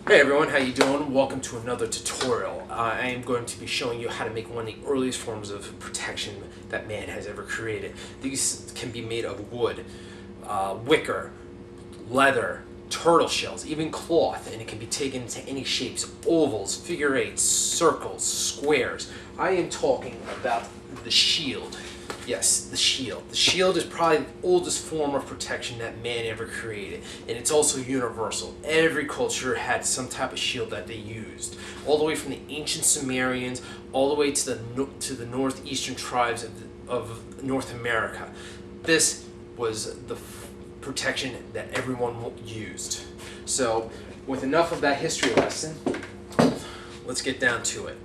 Hey everyone, how you doing? Welcome to another tutorial. I am going to be showing you how to make one of the earliest forms of protection that man has ever created. These can be made of wood, wicker, leather, turtle shells, even cloth, and it can be taken into any shapes: ovals, figure eights, circles, squares. I am talking about the shield. Yes, the shield. The shield is probably the oldest form of protection that man ever created, and it's also universal. Every culture had some type of shield that they used, all the way from the ancient Sumerians, all the way to the northeastern tribes of North America. This was the protection that everyone used. So, with enough of that history lesson, let's get down to it.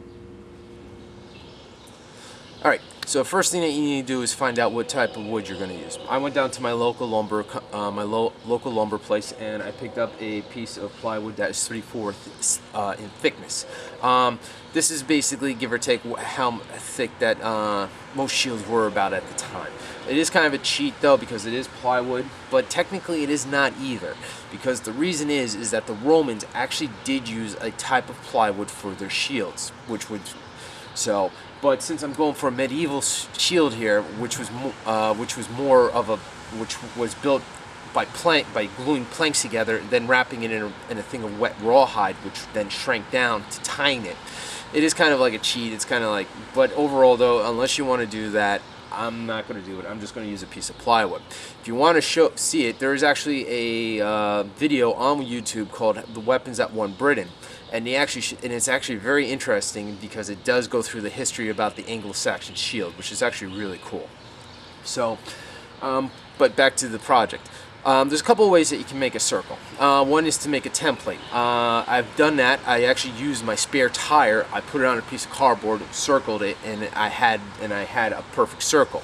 Alright, so first thing that you need to do is find out what type of wood you're going to use. I went down to my local lumber place, and I picked up a piece of plywood that is 3/4 in thickness. This is basically, give or take, how thick that most shields were about at the time. It is kind of a cheat though, because it is plywood, but technically it is not either, because the reason is that the Romans actually did use a type of plywood for their shields, but since I'm going for a medieval shield here, which was built by gluing planks together, then wrapping it in a thing of wet rawhide, which then shrank down to tying it. It is kind of like a cheat. It's kind of like, but overall though, unless you want to do that, I'm not going to do it. I'm just going to use a piece of plywood. If you want to see it, there is actually a video on YouTube called "The Weapons That Won Britain," and it's actually very interesting because it does go through the history about the Anglo-saxon shield, which is actually really cool. So, but back to the project. There's a couple of ways that you can make a circle. One is to make a template. I've done that. I actually used my spare tire. I put it on a piece of cardboard, circled it, and I had a perfect circle.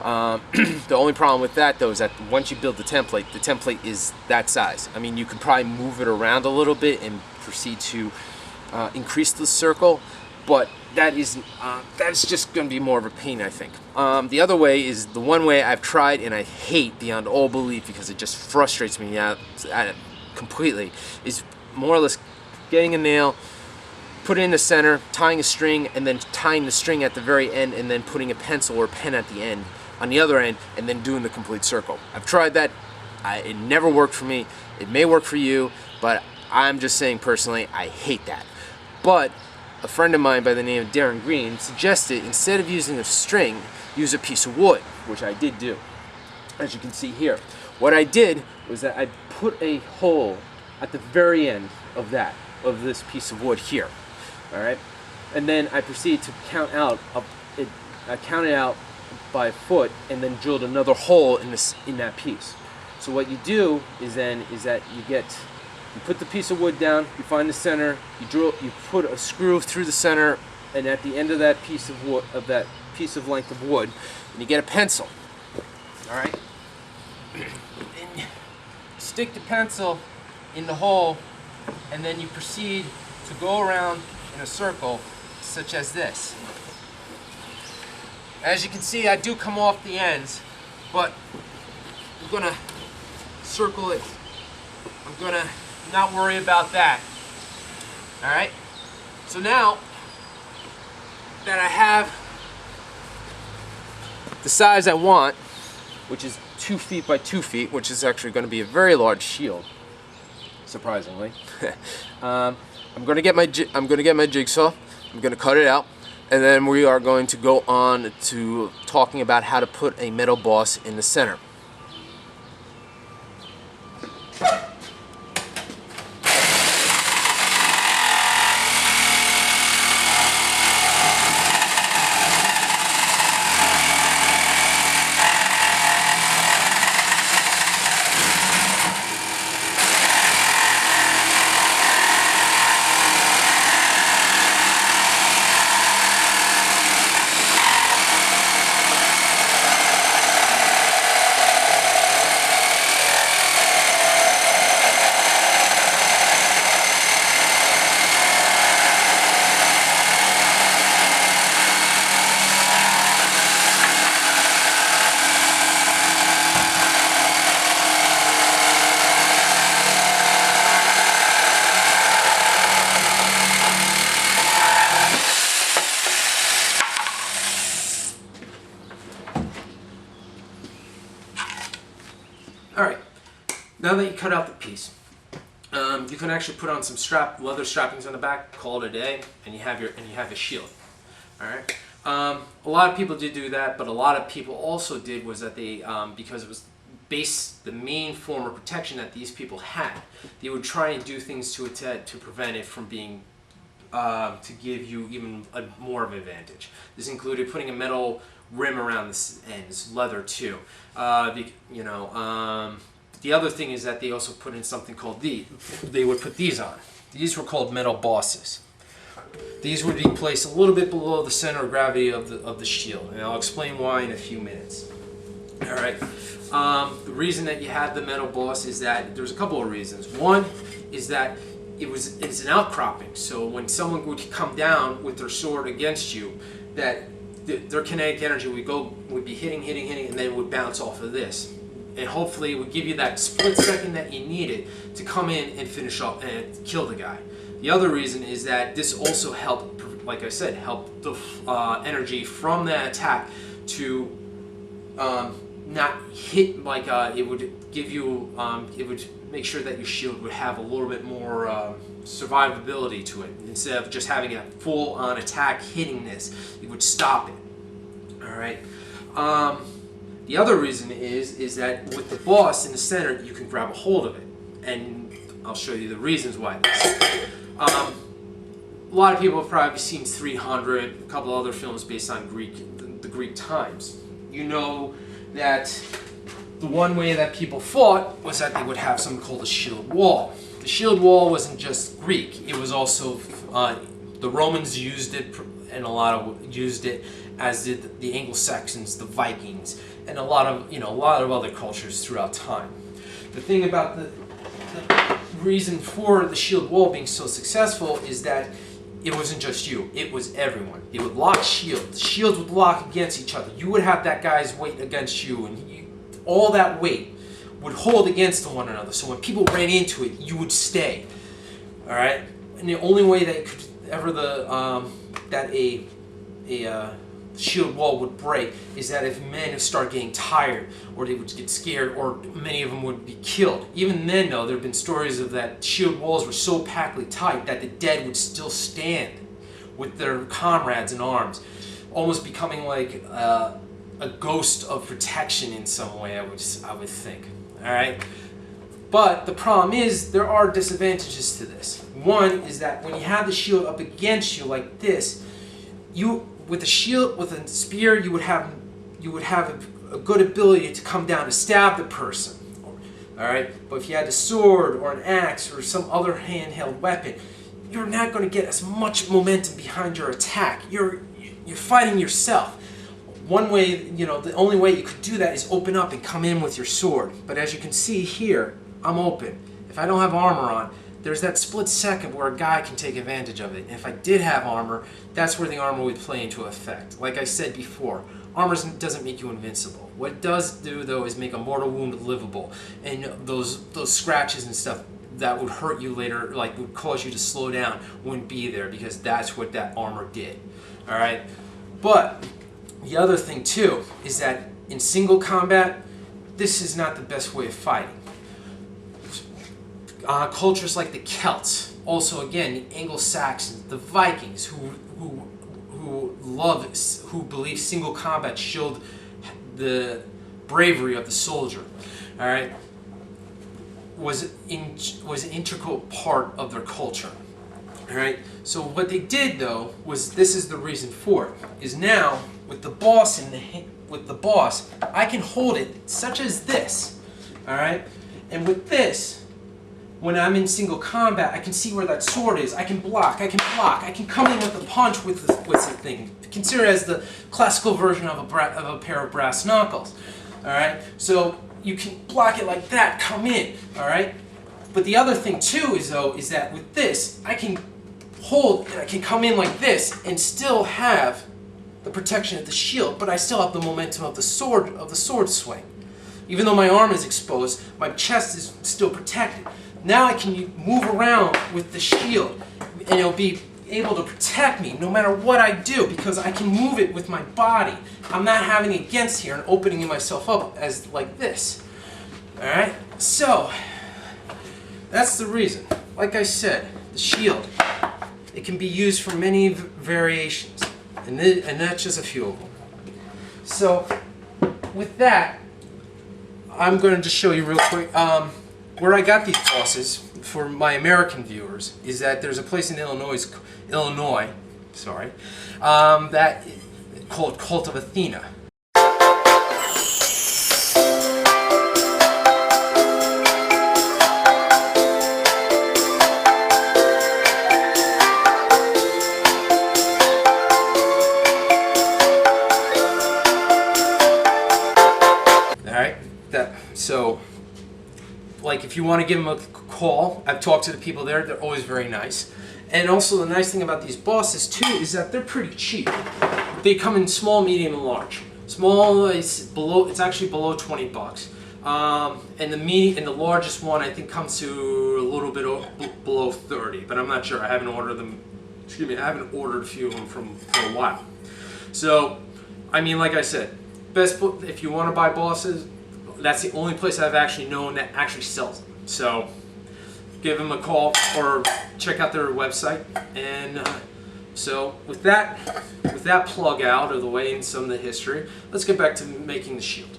The only problem with that though is that once you build the template is that size. I mean, you could probably move it around a little bit and proceed to increase the circle, but that's just going to be more of a pain, I think. The other way is the one way I've tried and I hate beyond all belief, because it just frustrates me out completely, is more or less getting a nail, put it in the center, tying a string, and then tying the string at the very end, and then putting a pencil or a pen at the end, on the other end, and then doing the complete circle. I've tried that. It never worked for me. It may work for you, but I'm just saying personally, I hate that. But a friend of mine by the name of Darren Green suggested, instead of using a string, use a piece of wood, which I did do, as you can see here. What I did was that I put a hole at the very end of this piece of wood here. All right, and then I proceeded to count out. I counted out by foot, and then drilled another hole in that piece. So what you do is that you put the piece of wood down, you find the center, you put a screw through the center, and at the end of that piece of wood, length of wood, and you get a pencil. All right, and stick the pencil in the hole, and then you proceed to go around in a circle, such as this. As you can see, I do come off the ends, but I'm gonna circle it. I'm gonna not worry about that. Alright? So now that I have the size I want, which is 2 feet by 2 feet, which is actually going to be a very large shield, surprisingly. I'm going to get my jigsaw. I'm going to cut it out, and then we are going to go on to talking about how to put a metal boss in the center. you cut out the piece. You can actually put on some leather strappings on the back, call it a day, and you have a shield. All right. A lot of people did do that, but a lot of people also did was that they, because it was the main form of protection that these people had, they would try and do things to it to prevent it from being, to give you even more of an advantage. This included putting a metal rim around the ends, leather too. The other thing is that they also put in something called they would put these on. These were called metal bosses. These would be placed a little bit below the center of gravity of the shield, and I'll explain why in a few minutes. All right. The reason that you had the metal boss is that there's a couple of reasons. One is that it's an outcropping, so when someone would come down with their sword against you, that their kinetic energy would be hitting, and then it would bounce off of this, and hopefully it would give you that split second that you needed to come in and finish up and kill the guy. The other reason is that this also helped, like I said, help the energy from that attack to not hit, like it would give you, it would make sure that your shield would have a little bit more survivability to it. Instead of just having a full-on attack hitting this, it would stop it. All right. The other reason is that with the boss in the center, you can grab a hold of it, and I'll show you the reasons why this. A lot of people have probably seen 300, a couple other films based on the Greek times. You know that the one way that people fought was that they would have something called a shield wall. The shield wall wasn't just Greek; it was also the Romans used it, and used it, as did the Anglo-Saxons, the Vikings, and a lot of other cultures throughout time. The thing about the reason for the shield wall being so successful is that it wasn't just you, it was everyone. They would lock shields. Shields would lock against each other. You would have that guy's weight against you, and all that weight would hold against one another. So when people ran into it, you would stay. All right? And the only way that a shield wall would break is that if men would start getting tired, or they would get scared, or many of them would be killed. Even then, though, there have been stories of that shield walls were so packly tight that the dead would still stand with their comrades in arms, almost becoming like a ghost of protection in some way, I would think. All right. But the problem is there are disadvantages to this. One is that when you have the shield up against you like this, with a shield, with a spear, you would have a good ability to come down to stab the person. All right, but if you had a sword or an axe or some other handheld weapon, you're not going to get as much momentum behind your attack. You're fighting yourself. One way, the only way you could do that is open up and come in with your sword. But as you can see here, I'm open. If I don't have armor on, there's that split second where a guy can take advantage of it. And if I did have armor, that's where the armor would play into effect. Like I said before, armor doesn't make you invincible. What it does do, though, is make a mortal wound livable. And those scratches and stuff that would hurt you later, like would cause you to slow down, wouldn't be there, because that's what that armor did. All right? But the other thing, too, is that in single combat, this is not the best way of fighting. Cultures like the Celts, also again the Anglo-Saxons, the Vikings, who believe single combat showed the bravery of the soldier. All right, was an integral part of their culture. All right. So what they did, though, was, this is the reason for it, is now with the boss I can hold it such as this. All right, and with this, when I'm in single combat, I can see where that sword is. I can block. I can come in with a punch with the thing. Consider it as the classical version of a pair of brass knuckles. All right. So you can block it like that. Come in. All right. But the other thing too is that with this, I can hold and I can come in like this and still have the protection of the shield, but I still have the momentum of the sword swing. Even though my arm is exposed, my chest is still protected. Now I can move around with the shield, and it'll be able to protect me no matter what I do, because I can move it with my body. I'm not having it against here and opening myself up as like this. All right. So that's the reason. Like I said, the shield, it can be used for many variations, and that's just a few of them. So with that, I'm going to just show you real quick where I got these bosses for my American viewers. Is that there's a place in Illinois, that called Cult of Athena. So, like, if you want to give them a call, I've talked to the people there. They're always very nice. And also, the nice thing about these bosses too is that they're pretty cheap. They come in small, medium, and large. Small is below. It's actually below $20. And the largest one I think comes to a little bit below 30. But I'm not sure. I haven't ordered them. Excuse me. I haven't ordered a few of them for a while. So, I mean, like I said, best if you want to buy bosses. That's the only place I've actually known that actually sells them. So give them a call or check out their website. And so with that plug out of the way and some of the history, let's get back to making the shield.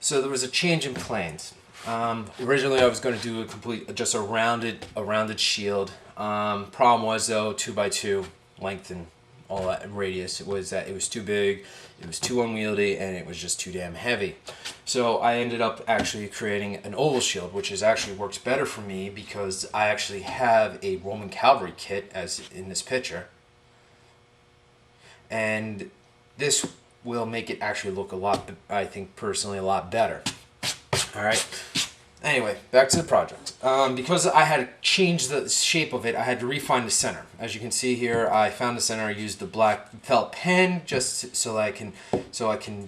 So there was a change in plans. Originally I was going to do just a rounded shield. Problem was though, 2x2 length and all that radius, it was that it was too big, it was too unwieldy, and it was just too damn heavy. So I ended up actually creating an oval shield, which actually works better for me because I actually have a Roman cavalry kit as in this picture, and this will make it actually look a lot, I think personally, a lot better. All right. Anyway, back to the project. Because I had to change the shape of it, I had to refine the center. As you can see here, I found the center. I used the black felt pen just so I can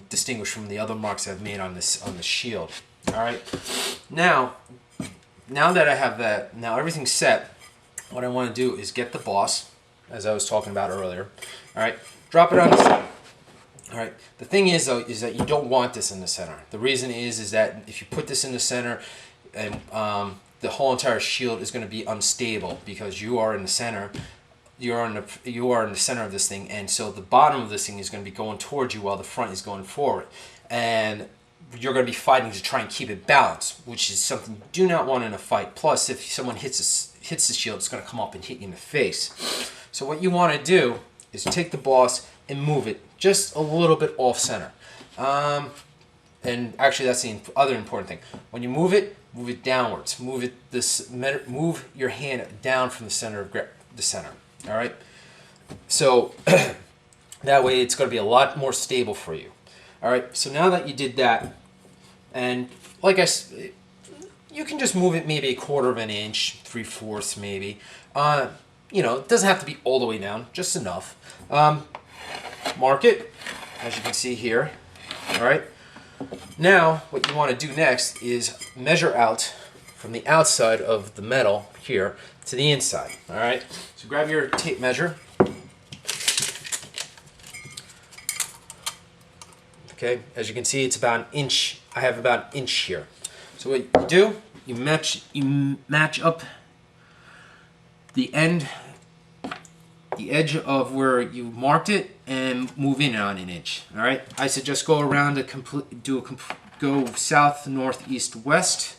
distinguish from the other marks I've made on the shield. All right. Now that I have that, now everything's set. What I want to do is get the boss, as I was talking about earlier. All right. Drop it on the center. All right. The thing is, though, is that you don't want this in the center. The reason is that if you put this in the center, and the whole entire shield is going to be unstable because you are in the center. You are in the center of this thing, and so the bottom of this thing is going to be going towards you while the front is going forward, and you're going to be fighting to try and keep it balanced, which is something you do not want in a fight. Plus, if someone hits the shield, it's going to come up and hit you in the face. So what you want to do is take the boss and move it just a little bit off center. And actually, that's the other important thing. When you move it downwards. Move your hand down from the center of the center. All right. So that way, it's going to be a lot more stable for you. All right. So now that you did that, and like I said, you can just move it maybe 1/4 of an inch, 3/4 maybe. You know, it doesn't have to be all the way down, just enough. Mark it, as you can see here. All right. Now, what you want to do next is measure out from the outside of the metal here to the inside. All right. So grab your tape measure. Okay. As you can see, it's about an inch. I have about an inch here. So what you do, you match up the edge of where you marked it and move in on an inch. All right. I suggest go around go south, north, east, west.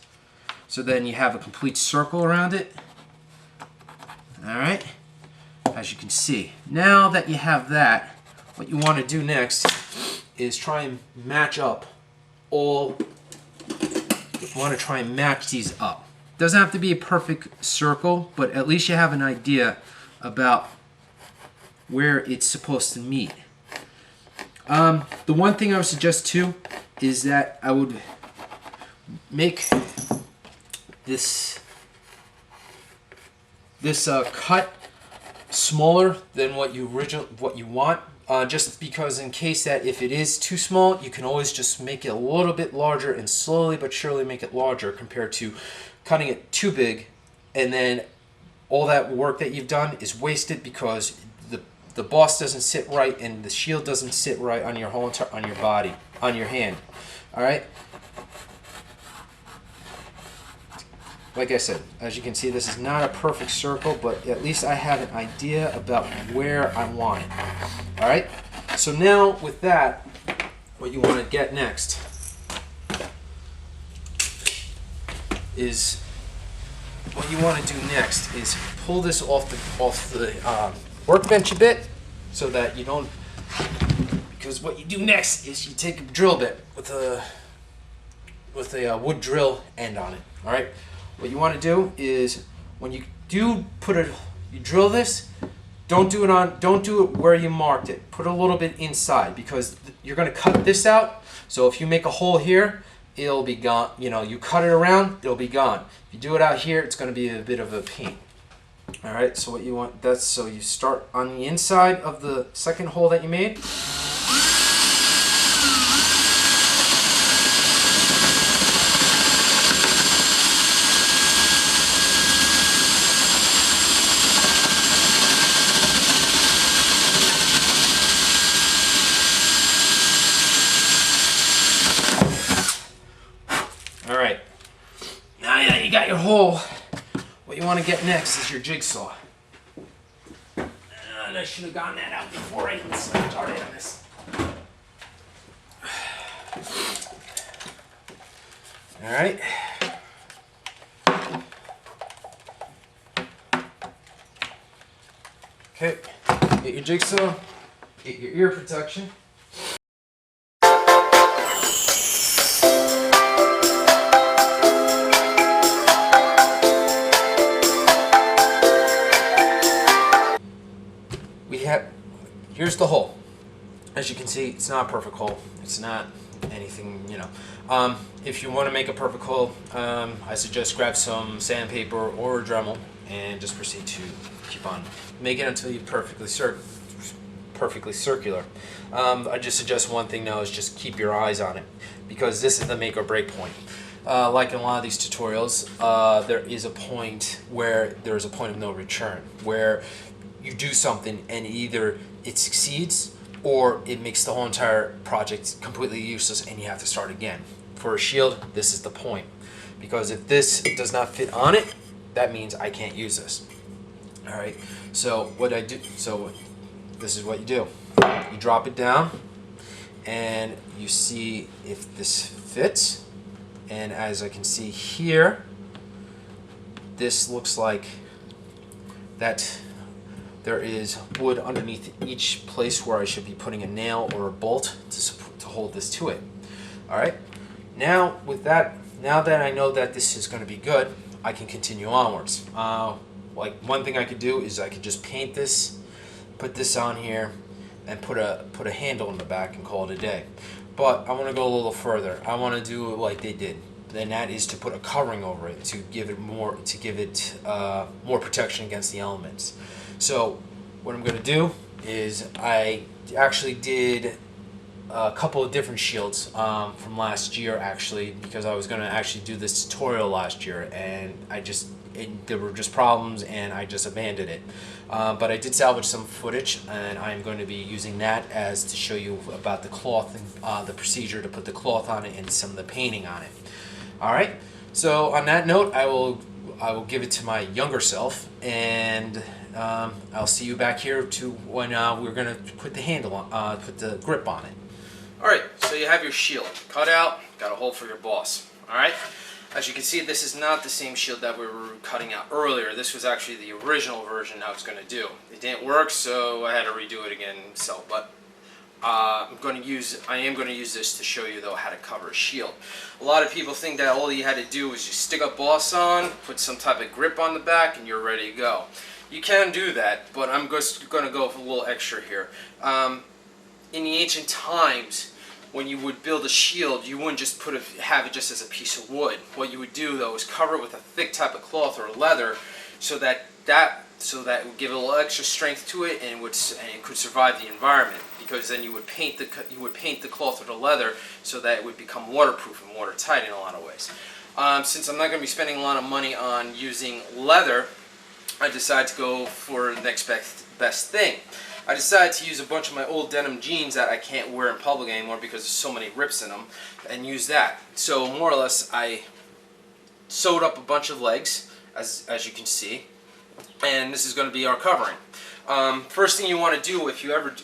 So then you have a complete circle around it. All right. As you can see. Now that you have that, what you want to do next is try and match up you want to try and match these up. Doesn't have to be a perfect circle, but at least you have an idea about where it's supposed to meet. The one thing I would suggest too is that I would make this cut smaller than what you want. Just because in case that if it is too small, you can always just make it a little bit larger and slowly but surely make it larger compared to cutting it too big, and then all that work that you've done is wasted because the boss doesn't sit right and the shield doesn't sit right on your body, on your hand. All right. like I said, as you can see, this is not a perfect circle, but at least I have an idea about where I want it. All right, so now with that, what you want to get next is pull this off the workbench a bit, so that you don't. Because what you do next is you take a drill bit with a wood drill end on it. All right. What you want to do is when you do you drill this, don't do it where you marked it. Put a little bit inside, because you're going to cut this out. So if you make a hole here, it'll be gone. You know, you cut it around, it'll be gone. If you do it out here, it's going to be a bit of a pain. All right. So what you want, so you start on the inside of the second hole that you made. Alright, now that you got your hole, what you want to get next is your jigsaw. And I should have gotten that out before I even started on this. Alright. Okay, get your jigsaw, get your ear protection. Here's the hole. As you can see, it's not a perfect hole. It's not anything, you know. If you want to make a perfect hole, I suggest grab some sandpaper or a Dremel and just proceed to keep on. Make it until you're perfectly circular. I just suggest one thing now is just keep your eyes on it, because this is the make or break point. Like in a lot of these tutorials, there is a point where there's a point of no return, where you do something and either it succeeds or it makes the whole entire project completely useless and you have to start again. For a shield, this is the point, because if this does not fit on it, that means I can't use this. All right, so this is what you do. You drop it down and you see if this fits, and as I can see here, this looks like that there is wood underneath each place where I should be putting a nail or a bolt to hold this to it. All right. Now with that, now that I know that this is going to be good, I can continue onwards. Like one thing I could do is I could just paint this, put this on here, and put a handle in the back and call it a day. But I want to go a little further. I want to do it like they did, and that is to put a covering over it to give it more protection against the elements. So what I'm going to do is I actually did a couple of different shields from last year, actually, because I was going to actually do this tutorial last year, and there were just problems and I just abandoned it. But I did salvage some footage, and I'm going to be using that as to show you about the cloth and the procedure to put the cloth on it and some of the painting on it. All right. So on that note, I will give it to my younger self, and I'll see you back here to when we're going to put the handle on, put the grip on it. All right, so you have your shield cut out, got a hole for your boss. All right, as you can see, this is not the same shield that we were cutting out earlier. This was actually the original version I was going to do. It didn't work, so I had to redo it again. So, but I am going to use this to show you though how to cover a shield. A lot of people think that all you had to do was just stick a boss on, put some type of grip on the back, and you're ready to go. You can do that, but I'm just going to go a little extra here. In the ancient times, when you would build a shield, you wouldn't just have it just as a piece of wood. What you would do though is cover it with a thick type of cloth or leather, so that would give a little extra strength to it, and it could survive the environment. Because then you would paint the cloth or the leather so that it would become waterproof and watertight in a lot of ways. Since I'm not going to be spending a lot of money on using leather, I decided to go for the next best thing. I decided to use a bunch of my old denim jeans that I can't wear in public anymore because there's so many rips in them, and use that. So more or less, I sewed up a bunch of legs, as you can see, and this is going to be our covering. First thing you want to do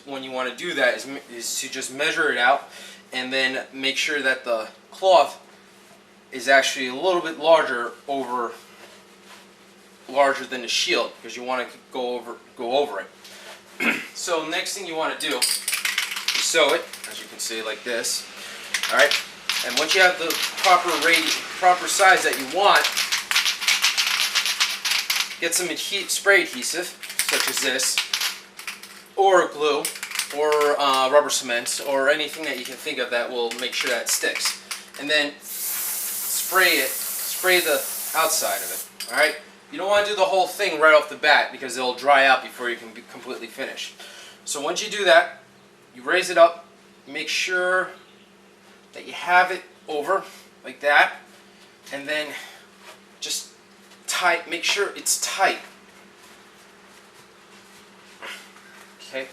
when you want to do that is to just measure it out, and then make sure that the cloth is actually a little bit larger than the shield, because you want to go over it. So next thing you want to do is sew it, as you can see, like this. All right, and once you have the proper size that you want, get some spray adhesive, such as this, or glue, or rubber cement, or anything that you can think of that will make sure that it sticks. And then spray the outside of it. All right. You don't want to do the whole thing right off the bat, because it'll dry out before you can be completely finished. So once you do that, you raise it up, make sure that you have it over like that, and then just make sure it's tight. Okay.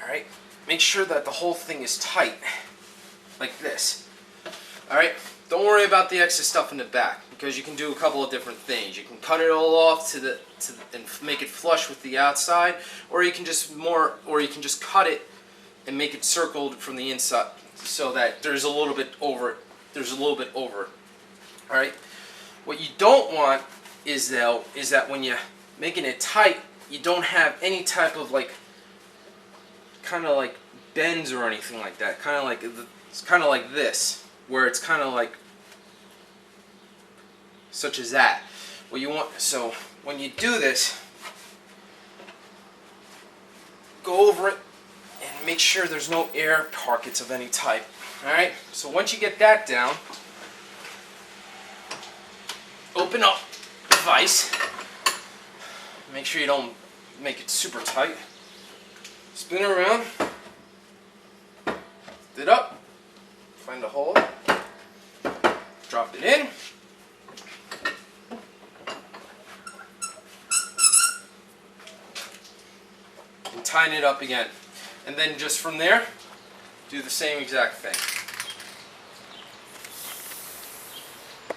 All right. Make sure that the whole thing is tight, like this. All right. Don't worry about the excess stuff in the back, because you can do a couple of different things. You can cut it all off and make it flush with the outside, or you can just cut it and make it circled from the inside, so that there's a little bit over it. All right. What you don't want is that when you're making it tight, you don't have any type of kind of like bends or anything like that. It's kind of like this, where it's kind of like such as that. What you want, so when you do this, go over it and make sure there's no air pockets of any type. Alright, so once you get that down, open up the vise. Make sure you don't make it super tight. Spin it around, lift it up, find a hole, drop it in. And tighten it up again. And then just from there, do the same exact thing.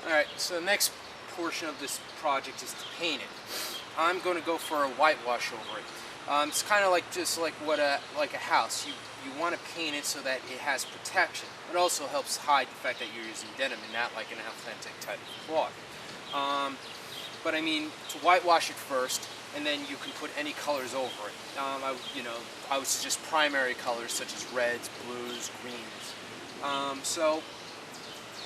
Alright, so the next portion of this project is to paint it. I'm going to go for a whitewash over it. It's kind of just like a house. You want to paint it so that it has protection. It also helps hide the fact that you're using denim and not like an authentic type of cloth. But I mean, to whitewash it first, and then you can put any colors over it. I would suggest primary colors such as reds, blues, greens.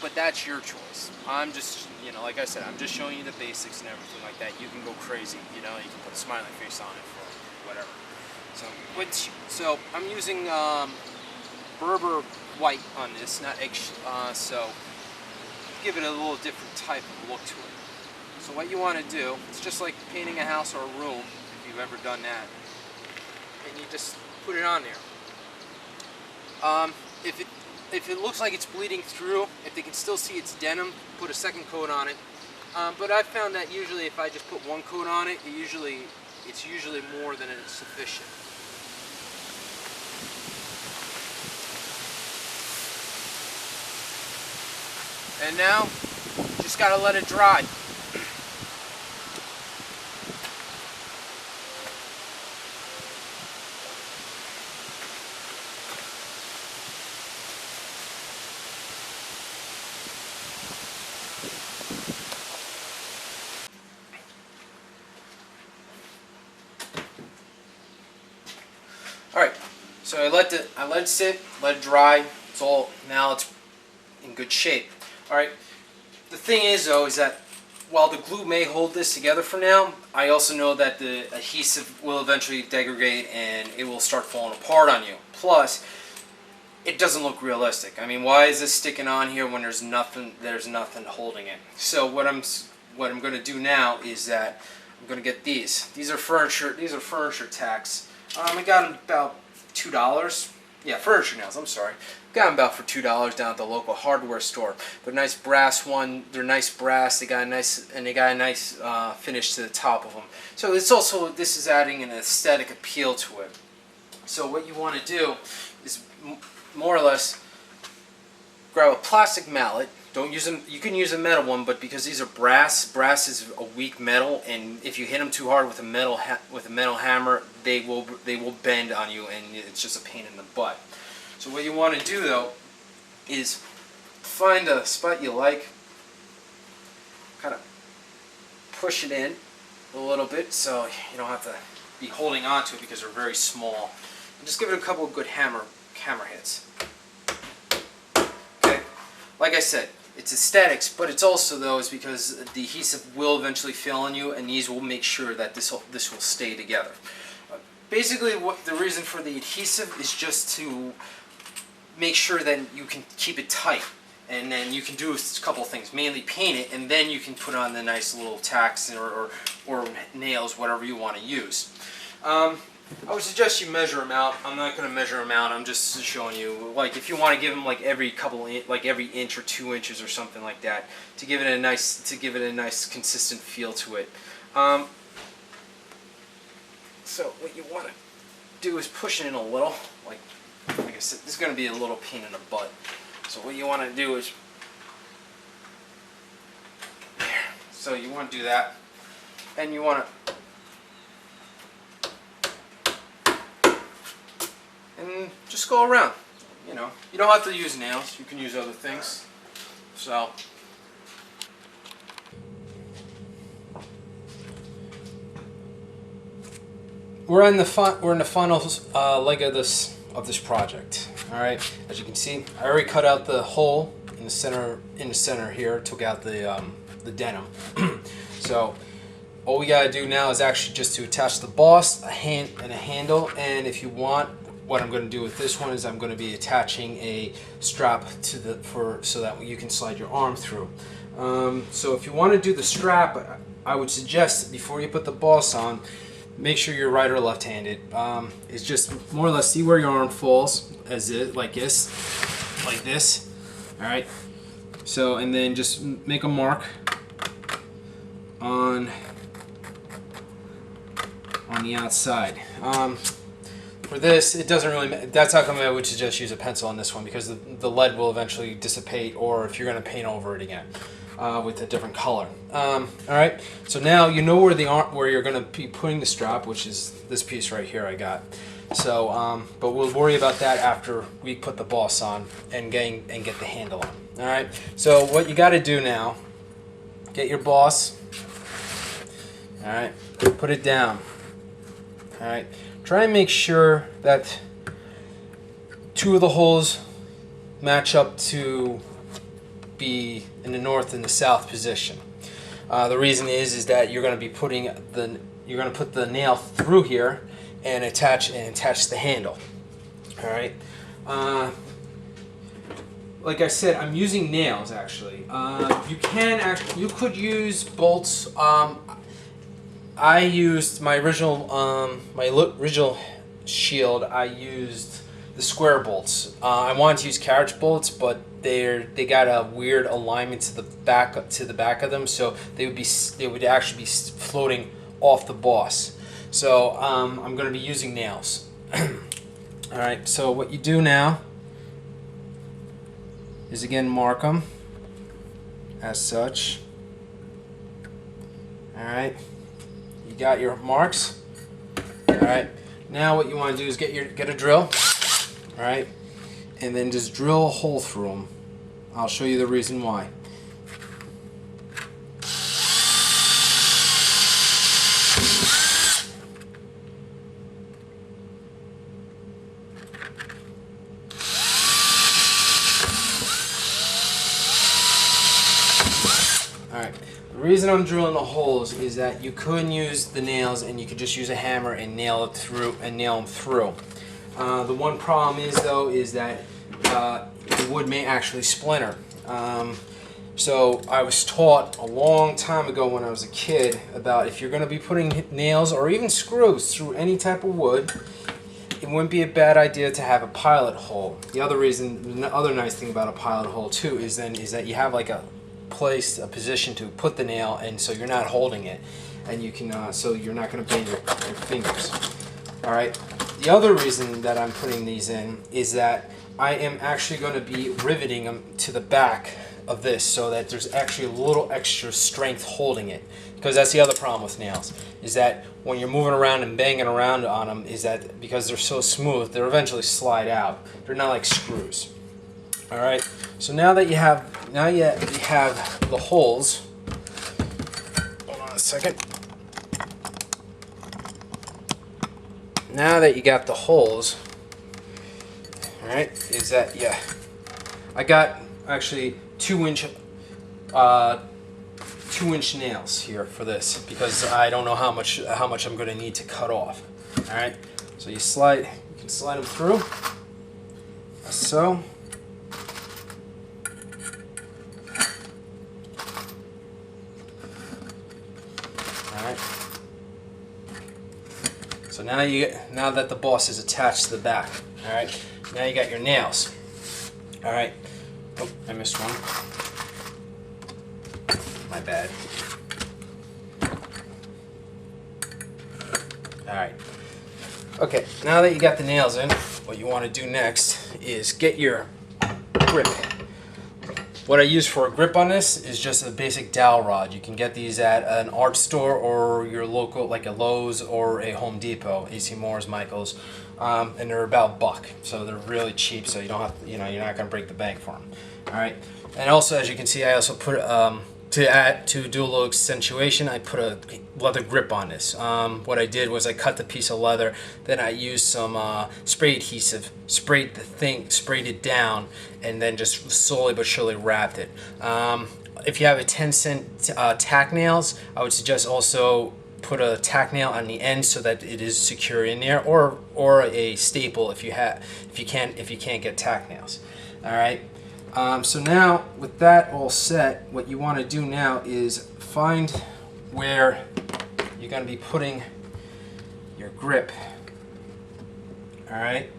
But that's your choice. I'm just, like I said, I'm just showing you the basics and everything like that. You can go crazy, you can put a smiley face on it for whatever. So I'm using Berber white on this, not egg, so give it a little different type of look to it. So what you want to do, it's just like painting a house or a room, if you've ever done that, and you just put it on there. If it looks like it's bleeding through, if they can still see it's denim, put a second coat on it. But I've found that usually if I just put one coat on it, it's usually more than it's sufficient. And now, just gotta let it dry. Alright, so I let it sit, let it dry. Now it's in good shape. Alright, the thing is though, is that while the glue may hold this together for now, I also know that the adhesive will eventually degrade and it will start falling apart on you. Plus, it doesn't look realistic. I mean, why is this sticking on here when there's nothing holding it? So what I'm going to do now is that I'm going to get these. These are furniture tacks. I got them about $2. Yeah, furniture nails, I'm sorry. Got them about for $2 down at the local hardware store. They're nice brass They're nice brass. They got a nice finish to the top of them. So this is adding an aesthetic appeal to it. So what you want to do is more or less grab a plastic mallet. Don't use them. You can use a metal one, but because these are brass, brass is a weak metal, and if you hit them too hard with a metal hammer, they will bend on you, and it's just a pain in the butt. So what you want to do though is find a spot you like, kind of push it in a little bit, so you don't have to be holding on to it because they're very small. And just give it a couple of good hammer hits. Okay, like I said. It's aesthetics, but it's also though is because the adhesive will eventually fail on you, and these will make sure that this will stay together. Basically, what the reason for the adhesive is just to make sure that you can keep it tight, and then you can do a couple of things. Mainly paint it, and then you can put on the nice little tacks or nails, whatever you want to use. I would suggest you measure them out. I'm not going to measure them out. I'm just showing you, like, if you want to give them like every inch or 2 inches or something like that, to give it a nice consistent feel to it. So what you want to do is push it in a little. Like I said, this is going to be a little pain in the butt. So what you want to do is, so you want to do that, and you want to. And just go around. You know, you don't have to use nails. You can use other things. So, we're in the final leg of this project. All right. As you can see, I already cut out the hole in the center here. Took out the denim. So. All we gotta do now is actually just to attach the boss, a handle, and if you want, what I'm going to do with this one is I'm going to be attaching a strap to so that you can slide your arm through. So if you want to do the strap, I would suggest before you put the boss on, make sure you're right or left-handed. It's just more or less see where your arm falls, like this. All right. So and then just make a mark on the outside. For this, it doesn't really. That's how come I would suggest use a pencil on this one, because the lead will eventually dissipate, or if you're going to paint over it again with a different color. All right. So now you know where you're going to be putting the strap, which is this piece right here I got. So, but we'll worry about that after we put the boss on and get the handle on. All right. So what you got to do now, get your boss. All right. Put it down. All right. Try and make sure that 2 of the holes match up to be in the north and the south position. The reason is that you're going to be put the nail through here and attach the handle. All right. Like I said, I'm using nails actually. You could use bolts. I used my original shield. I used the square bolts. I wanted to use carriage bolts, but they got a weird alignment to the back of them, so they would actually be floating off the boss. So I'm going to be using nails. All right. So what you do now is again mark them as such. All right. You got your marks. All right. Now what you want to do is get a drill. All right. And then just drill a hole through them. I'll show you the reason why. The reason I'm drilling the holes is that you could use the nails and you could just use a hammer and nail them through. The one problem is though is that the wood may actually splinter. So I was taught a long time ago when I was a kid about if you're going to be putting nails or even screws through any type of wood, it wouldn't be a bad idea to have a pilot hole. The other nice thing about a pilot hole too is that you have like a position to put the nail, and so you're not holding it, and you can so you're not going to bend your fingers. All right. The other reason that I'm putting these in is that I am actually going to be riveting them to the back of this so that there's actually a little extra strength holding it. Because that's the other problem with nails, is that when you're moving around and banging around on them, is that because they're so smooth, they'll eventually slide out. They're not like screws. All right. So now that you have the holes. Hold on a second. Now that you got the holes, all right, is that I got actually 2-inch nails here for this because I don't know how much I'm going to need to cut off. All right, so you can slide them through, so. All right. So now that the boss is attached to the back, all right. Now you got your nails. All right. Oh, I missed one. My bad. All right. Okay, now that you got the nails in, what you want to do next is get your grip. What I use for a grip on this is just a basic dowel rod. You can get these at an art store or your local, like a Lowe's or a Home Depot, AC Moore's, Michael's, and they're about $1. So they're really cheap. So you don't have, you're not going to break the bank for them. All right. And also, as you can see, I also put to do a little accentuation, I put a leather grip on this. What I did was I cut the piece of leather, then I used some spray adhesive, sprayed it down, and then just slowly but surely wrapped it. If you have a 10-cent tack nails, I would suggest also put a tack nail on the end so that it is secure in there, or a staple if you can't get tack nails. All right. So now, with that all set, what you want to do now is find where you're going to be putting your grip. All right,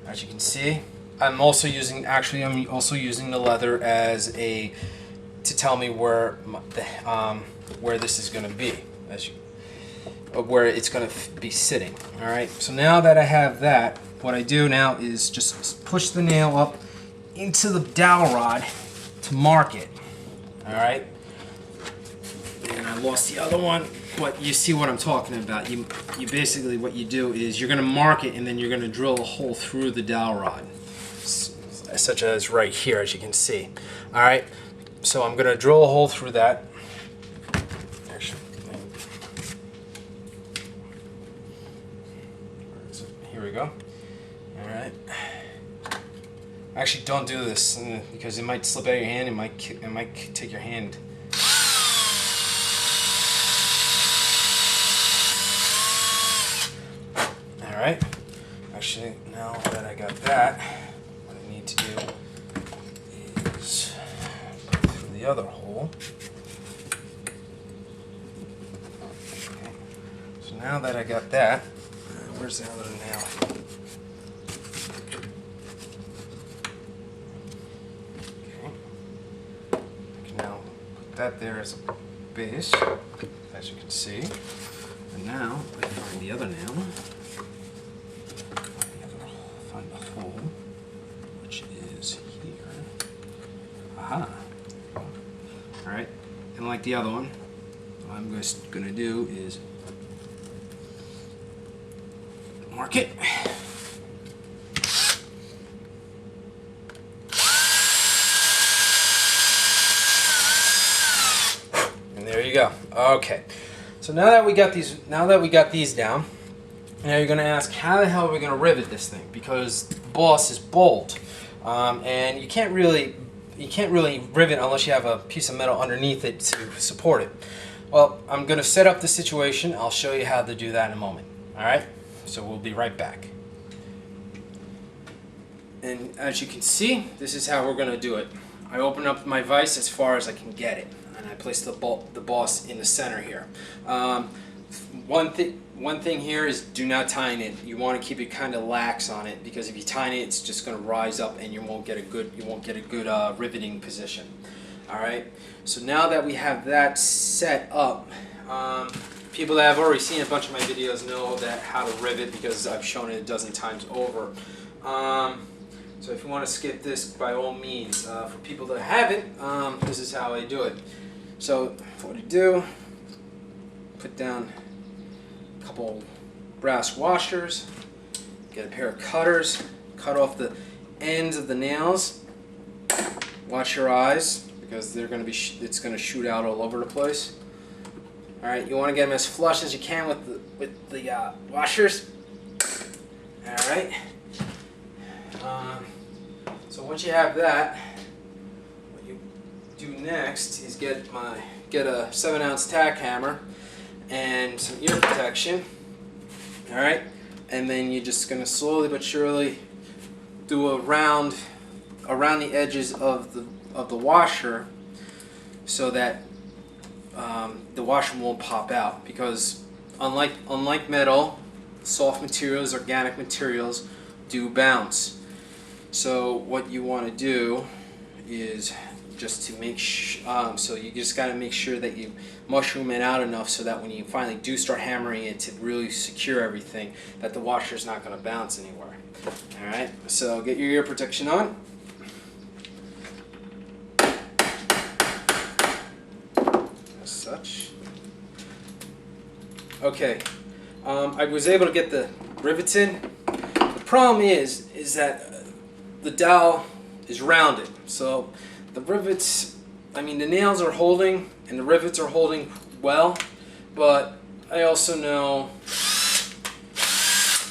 as you can see, I'm also using the leather as to tell me where this is going to be, where it's going to be sitting. All right. So now that I have that, what I do now is just push the nail up into the dowel rod to mark it. All right. And I lost the other one, but you see what I'm talking about. You basically, what you do is you're going to mark it, and then you're going to drill a hole through the dowel rod, such as right here, as you can see. All right. So I'm going to drill a hole through that. Actually, here we go. All right. Actually, don't do this because it might slip out of your hand. It might take your hand. All right. Actually, now that I got that, what I need to do is put through the other hole. Okay. So now that I got that, where's the other nail? That there as a base, as you can see. And now I find the other nail. Find the hole, which is here. Aha. All right. And like the other one, what I'm just going to do is mark it. There you go. Okay. So now that we got these down, now you're going to ask, how the hell are we going to rivet this thing? Because the boss is bolt, and you can't really rivet unless you have a piece of metal underneath it to support it. Well, I'm going to set up the situation. I'll show you how to do that in a moment. All right. So we'll be right back. And as you can see, this is how we're going to do it. I open up my vise as far as I can get it. And I place the boss in the center here. One thing here is do not tighten it. You want to keep it kind of lax on it, because if you tighten it, it's just going to rise up and you won't get a good riveting position. All right. So now that we have that set up, people that have already seen a bunch of my videos know that how to rivet because I've shown it a dozen times over. So if you want to skip this, by all means. For people that haven't, this is how I do it. So what you do, put down a couple brass washers, get a pair of cutters, cut off the ends of the nails. Watch your eyes because they're going to be it's going to shoot out all over the place. All right, you want to get them as flush as you can with the washers. All right. So once you have that, what you do next is get a 7-ounce tack hammer and some ear protection. All right, and then you're just going to slowly but surely do a round around the edges of the washer so that the washer won't pop out, because unlike metal, soft materials, organic materials do bounce. So what you want to do is just to make so you just got to make sure that you mushroom it out enough so that when you finally do start hammering it to really secure everything, that the washer is not going to bounce anywhere. All right, so get your ear protection on. As such. Okay, I was able to get the rivets in. The problem is that the dowel is rounded, so the rivets, I mean the nails are holding and the rivets are holding well, but I also know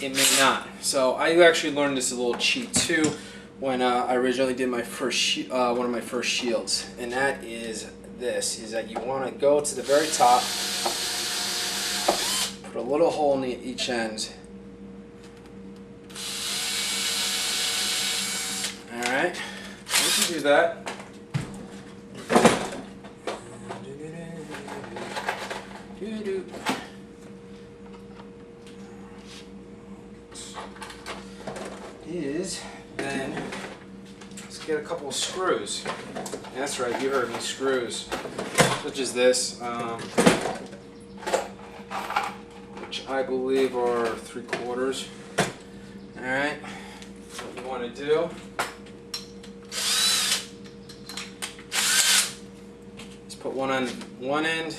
it may not. So I actually learned this a little cheat too when I originally did my first one of my first shields, and that is this: is that you want to go to the very top, put a little hole in each end. All right. Once you do that, then let's get a couple of screws. That's right, you heard me, screws. Such as this, which I believe are 3/4. All right. What you want to do is put one on one end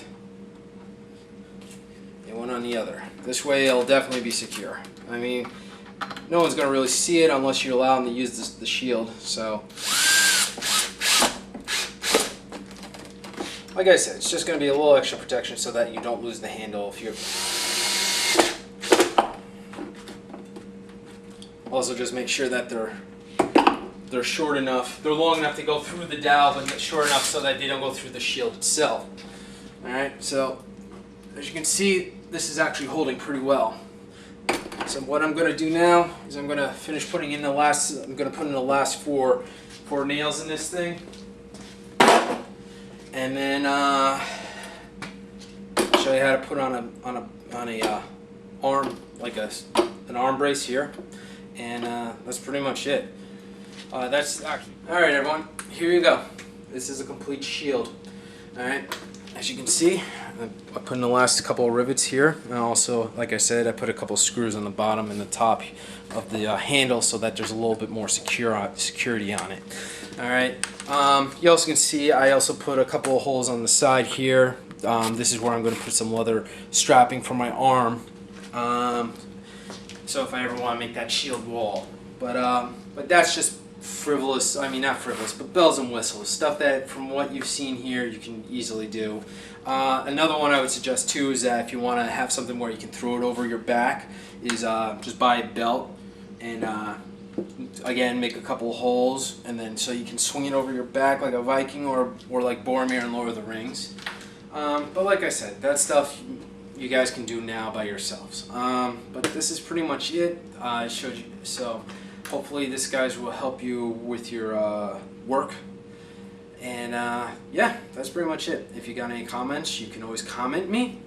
and one on the other. This way it'll definitely be secure. I mean, no one's going to really see it unless you allow them to use the shield. So, like I said, it's just going to be a little extra protection so that you don't lose the handle if you're... Also, just make sure that they're short enough, they're long enough to go through the dowel, but short enough so that they don't go through the shield itself. All right, so as you can see, this is actually holding pretty well. So what I'm going to do now is I'm going to finish putting in the last. I'm going to put in the last four nails in this thing, and then show you how to put on a arm, like an arm brace here, and that's pretty much it. That's actually all right, everyone. Here you go. This is a complete shield. All right. As you can see, I put in the last couple of rivets here, and also, like I said, I put a couple of screws on the bottom and the top of the handle so that there's a little bit more security on it. All right. You also can see I also put a couple of holes on the side here. This is where I'm going to put some leather strapping for my arm. So if I ever want to make that shield wall, but that's just frivolous, I mean not frivolous, but bells and whistles, stuff that from what you've seen here you can easily do. Another one I would suggest too is that if you want to have something where you can throw it over your back is just buy a belt and again make a couple of holes, and then so you can swing it over your back like a Viking or like Boromir in Lord of the Rings. But like I said, that stuff you guys can do now by yourselves. But this is pretty much it. I showed you, so hopefully this guys will help you with your work. And yeah, that's pretty much it. If you got any comments, you can always comment me.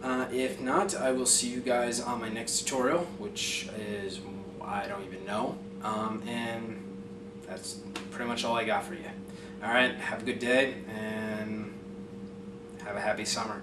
If not, I will see you guys on my next tutorial, which is, I don't even know. And that's pretty much all I got for you. Alright, have a good day, and have a happy summer.